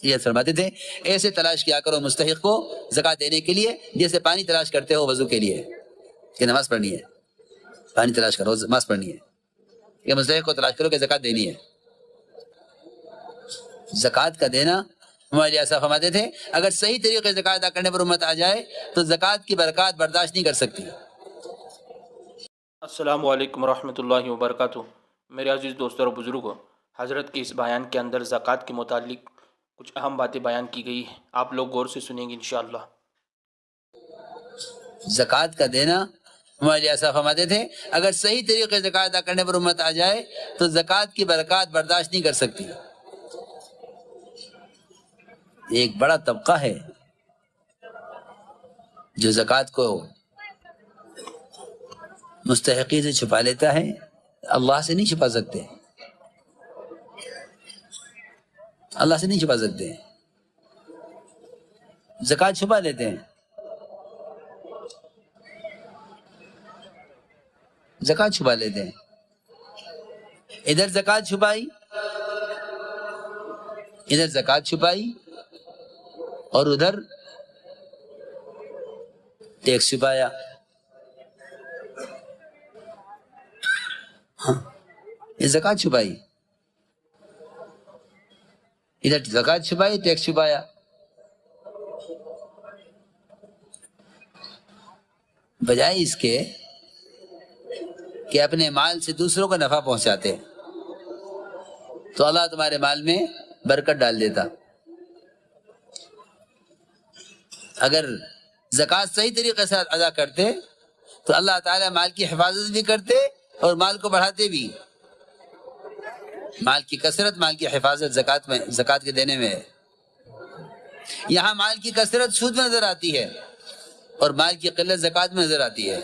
یہ فرماتے تھے ایسے تلاش کیا کرو مستحق کو زکوٰۃ دینے کے لیے جیسے پانی تلاش کرتے ہو وضو کے لیے کہ نماز پڑھنی ہے، پانی تلاش کرو نماز پڑھنی ہے، کہ مستحق کو تلاش کرو کہ زکوٰۃ دینی ہے۔ زکوٰۃ کا دینا ہمارے ایسا فرماتے تھے اگر صحیح طریقے سے زکوٰۃ ادا کرنے پر امت آ جائے تو زکوٰۃ کی برکات برداشت نہیں کر سکتی۔ السلام علیکم ورحمۃ اللہ وبرکاتہ۔ میرے عزیز دوستوں اور بزرگوں، حضرت کے اس بیان کے اندر زکوٰۃ کے متعلق کچھ اہم باتیں بیان کی گئی ہیں، آپ لوگ غور سے سنیں گے انشاءاللہ۔ زکوٰۃ کا دینا ہمارے ایسا فرماتے تھے اگر صحیح طریقے سے زکوٰۃ ادا کرنے پر امت آ جائے تو زکوٰۃ کی برکات برداشت نہیں کر سکتی۔ ایک بڑا طبقہ ہے جو زکوٰۃ کو مستحقی سے چھپا لیتا ہے، اللہ سے نہیں چھپا سکتے، اللہ سے نہیں چھپا سکتے، زکوٰۃ چھپا لیتے ہیں، زکوٰۃ چھپا لیتے ہیں، ادھر زکوٰۃ چھپائی، ادھر زکوٰۃ چھپائی اور ادھر ٹیکس چھپایا۔ یہ زکوٰۃ چھپائی، ادھر زکوٰۃ چھپائی ٹیکس چھپایا۔ بجائے اس کے کہ اپنے مال سے دوسروں کو نفع پہنچاتے تو اللہ تمہارے مال میں برکت ڈال دیتا۔ اگر زکوٰۃ صحیح طریقے سے ادا کرتے تو اللہ تعالیٰ مال کی حفاظت بھی کرتے اور مال کو بڑھاتے بھی۔ مال کی کثرت، مال کی حفاظت زکوٰۃ کے دینے میں ہے۔ یہاں مال کی کثرت سود میں نظر آتی ہے اور مال کی قلت زکوٰۃ میں نظر آتی ہے۔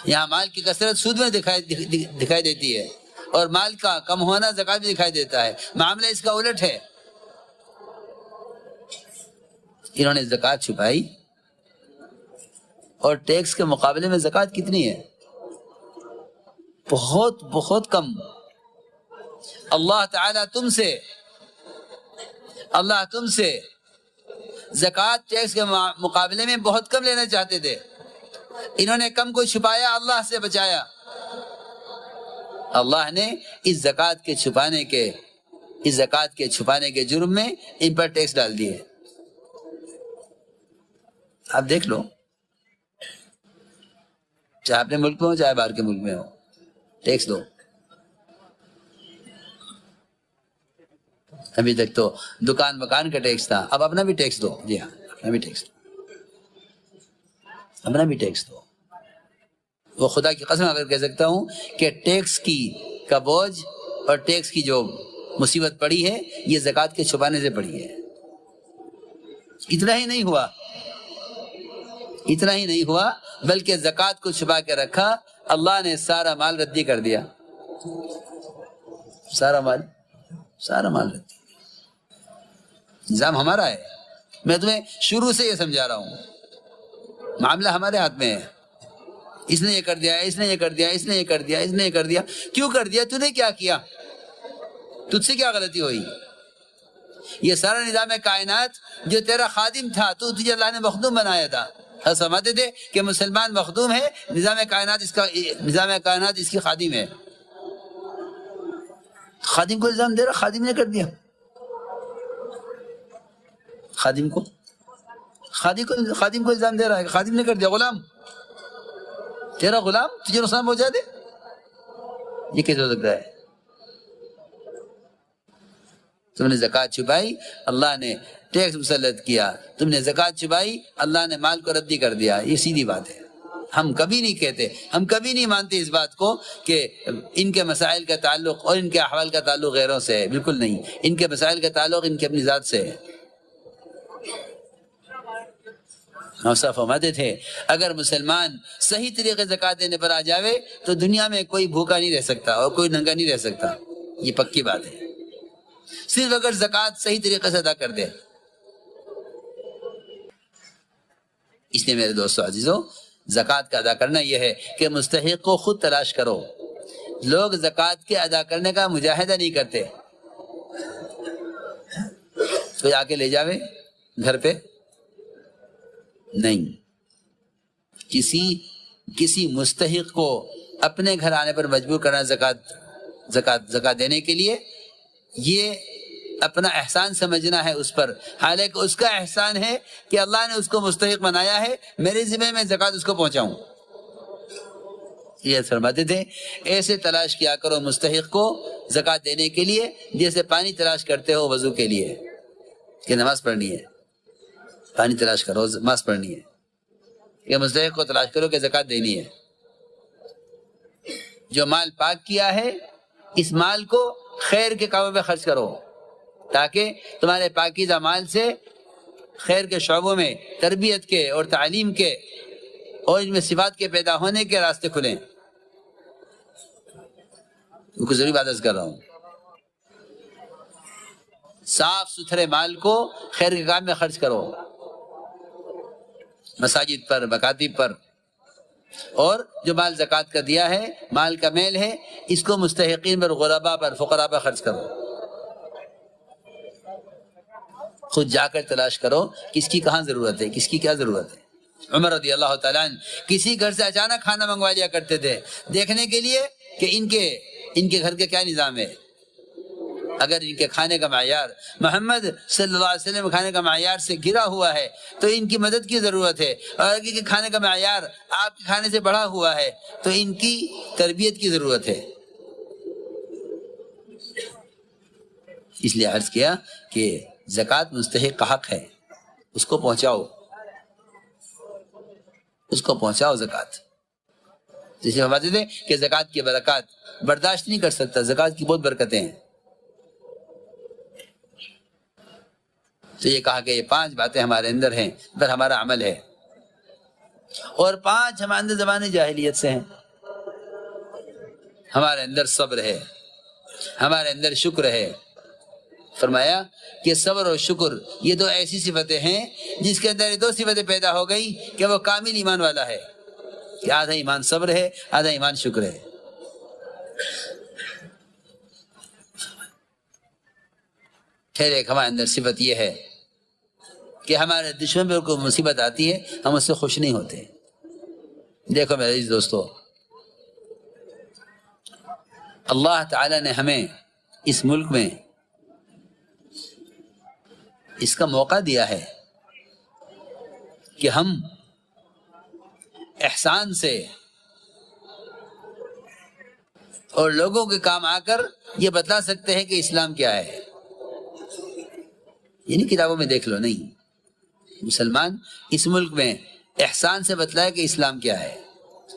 یہاں مال کی کثرت سود میں دکھائی دیتی ہے اور مال کا کم ہونا زکوٰۃ میں دکھائی دیتا ہے۔ معاملہ اس کا الٹ ہے۔ انہوں نے زکوٰۃ چھپائی اور ٹیکس کے مقابلے میں زکوٰۃ کتنی ہے؟ بہت بہت کم۔ اللہ تعالیٰ تم سے زکوٰۃ ٹیکس کے مقابلے میں بہت کم لینا چاہتے تھے، انہوں نے کم کو چھپایا، اللہ سے بچایا۔ اللہ نے اس زکوٰۃ کے چھپانے کے جرم میں ان پر ٹیکس ڈال دیے۔ آپ دیکھ لو، چاہے اپنے ملک میں ہو چاہے باہر کے ملک میں ہو، ٹیکس دو۔ ابھی تک تو دکان مکان کا ٹیکس تھا، اب اپنا بھی ٹیکس دو۔ جی ہاں، اپنا بھی ٹیکس دو، اپنا بھی ٹیکس دو۔ وہ خدا کی قسم اگر کہہ سکتا ہوں کہ ٹیکس کا بوجھ اور ٹیکس کی جو مصیبت پڑی ہے یہ زکوٰۃ کے چھپانے سے پڑی ہے۔ اتنا ہی نہیں ہوا بلکہ زکوٰۃ کو چھپا کے رکھا، اللہ نے سارا مال ردی کر دیا، سارا مال ردی۔ نظام ہمارا ہے، میں تمہیں شروع سے یہ سمجھا رہا ہوں، معاملہ ہمارے ہاتھ میں ہے۔ اس نے یہ کر دیا، اس نے یہ کر دیا، اس نے یہ کر دیا، اس نے یہ کر دیا۔ کیوں کر دیا؟ تو نے کیا کیا؟ تجھ سے کیا غلطی ہوئی؟ یہ سارا نظام کائنات جو تیرا خادم تھا، تجھے اللہ نے مخدوم بنایا تھا۔ ہم سمجھتے تھے کہ مسلمان مخدوم ہے، نظام کائنات اس کی خادم ہے۔ خادم کو الزام دے رہا، خادم نے کر دیا۔ خادم کو الزام دے رہا ہے، خادم نے کر دیا۔ غلام، تیرا غلام تجھے نقصان پہنچا دے، یہ کیسے ہو سکتا ہے؟ تم نے زکوٰۃ چھپائی، اللہ نے ٹیکس مسلط کیا۔ تم نے زکوٰۃ چھپائی، اللہ نے مال کو ردی کر دیا۔ یہ سیدھی بات ہے۔ ہم کبھی نہیں کہتے، ہم کبھی نہیں مانتے اس بات کو کہ ان کے مسائل کا تعلق اور ان کے احوال کا تعلق غیروں سے ہے۔ بالکل نہیں، ان کے مسائل کا تعلق ان کی اپنی ذات سے ہے۔ ہم صاحب فرماتے تھے اگر مسلمان صحیح طریقے سے زکوٰۃ دینے پر آ جاوے تو دنیا میں کوئی بھوکا نہیں رہ سکتا اور کوئی ننگا نہیں رہ سکتا۔ یہ پکی بات ہے، صرف اگر زکوٰۃ صحیح طریقے سے ادا کر دے۔ اس لیے میرے دوستو عزیزو، زکوٰۃ کا ادا کرنا یہ ہے کہ مستحق کو خود تلاش کرو۔ لوگ زکوٰۃ کے ادا کرنے کا مجاہدہ نہیں کرتے، کوئی آ کے لے جاوے گھر پہ؟ نہیں. کسی مستحق کو اپنے گھر آنے پر مجبور کرنا زکوٰۃ دینے کے لیے، یہ اپنا احسان سمجھنا ہے اس پر، حالانکہ اس کا احسان ہے کہ اللہ نے اس کو مستحق بنایا ہے، میرے ذمہ میں زکوٰۃ اس کو پہنچاؤں. یہ فرماتے تھے ایسے تلاش کیا کرو مستحق کو زکوٰۃ دینے کے لیے جیسے پانی تلاش کرتے ہو وضو کے لیے کہ نماز پڑھنی ہے. پانی تلاش کرو، نماز پڑھنی ہے، کہ مستحق کو تلاش کرو کہ زکوٰۃ دینی ہے. جو مال پاک کیا ہے اس مال کو خیر کے کاموں میں خرچ کرو تاکہ تمہارے پاکیزہ مال سے خیر کے شعبوں میں، تربیت کے اور تعلیم کے اور ان میں صفات کے پیدا ہونے کے راستے کھلیں. کچھ ضروری بات کر رہا ہوں. صاف ستھرے مال کو خیر کے کام میں خرچ کرو، مساجد پر، مکاتب پر. اور جو مال زکوٰۃ کا دیا ہے، مال کا میل ہے، اس کو مستحقین پر، غربا پر، فقراء پر خرچ کرو. خود جا کر تلاش کرو کس کی کہاں ضرورت ہے، کس کی کیا ضرورت ہے. عمر رضی اللہ تعالیٰ عنہ کسی گھر سے اچانک کھانا منگوا لیا کرتے تھے دیکھنے کے لیے کہ ان کے گھر کے کیا نظام ہے. اگر ان کے کھانے کا معیار محمد صلی اللہ علیہ وسلم کھانے کا معیار سے گرا ہوا ہے تو ان کی مدد کی ضرورت ہے، اور اگر ان کے کھانے کا معیار آپ کے کھانے سے بڑھا ہوا ہے تو ان کی تربیت کی ضرورت ہے. اس لیے عرض کیا کہ زکوٰۃ مستحق کا حق ہے، اس کو پہنچاؤ، اس کو پہنچاؤ زکوٰۃ. جیسے فرماتے تھے کہ زکوٰۃ کی برکات برداشت نہیں کر سکتا، زکوٰۃ کی بہت برکتیں ہیں. تو یہ کہا کہ یہ 5 باتیں ہمارے اندر ہیں، اگر ہمارا عمل ہے، اور 5 ہمارے اندر زمانے جاہلیت سے ہیں. ہمارے اندر صبر ہے، ہمارے اندر شکر ہے. فرمایا کہ صبر اور شکر یہ 2 ایسی صفتیں ہیں جس کے اندر یہ 2 صفتیں پیدا ہو گئی کہ وہ کامل ایمان والا ہے، کہ آدھا ایمان صبر ہے، آدھا ایمان شکر ہے. پھر ایک ہمارے اندر صفت یہ ہے کہ ہمارے دشمن پر کوئی مصیبت آتی ہے ہم اس سے خوش نہیں ہوتے. دیکھو میرے عزیز دوستو، اللہ تعالی نے ہمیں اس ملک میں اس کا موقع دیا ہے کہ ہم احسان سے اور لوگوں کے کام آ کر یہ بتلا سکتے ہیں کہ اسلام کیا ہے. یعنی کتابوں میں دیکھ لو نہیں، مسلمان اس ملک میں احسان سے بتلایا کہ اسلام کیا ہے.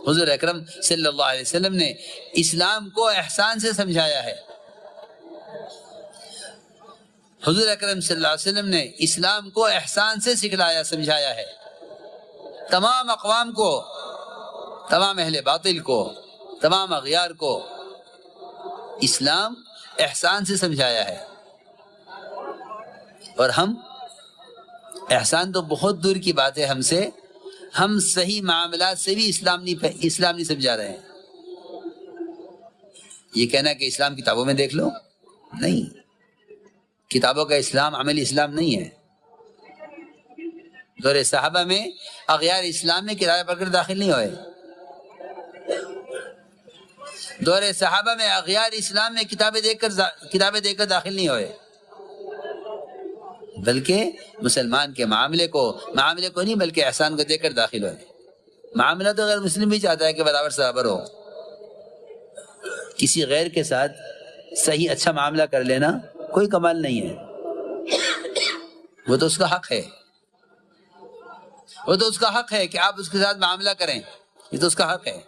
حضور اکرم صلی اللہ علیہ وسلم نے اسلام کو احسان سے سمجھایا ہے. حضور اکرم صلی اللہ علیہ وسلم نے اسلام کو احسان سے سکھلایا، سمجھایا ہے. تمام اقوام کو، تمام اہل باطل کو، تمام اغیار کو اسلام احسان سے سمجھایا ہے. اور ہم احسان تو بہت دور کی بات ہے ہم سے، ہم صحیح معاملات سے بھی اسلام نہیں سمجھا رہے ہیں. یہ کہنا کہ اسلام کتابوں میں دیکھ لو، نہیں، کتابوں کا اسلام عملی اسلام نہیں ہے. دور صحابہ میں اغیار اسلام میں کتابیں پڑھ کر داخل نہیں ہوئے. دور صحابہ میں اغیار اسلام میں کتابیں دیکھ کر داخل نہیں ہوئے، بلکہ مسلمان کے معاملے کو نہیں بلکہ احسان کو دیکھ کر داخل ہوئے. معاملہ تو غیر مسلم بھی چاہتا ہے کہ برابر ہو. کسی غیر کے ساتھ صحیح اچھا معاملہ کر لینا کوئی کمال نہیں ہے، وہ تو اس کا حق ہے، وہ تو اس کا حق ہے کہ آپ اس کے ساتھ معاملہ کریں، یہ تو اس کا حق ہے.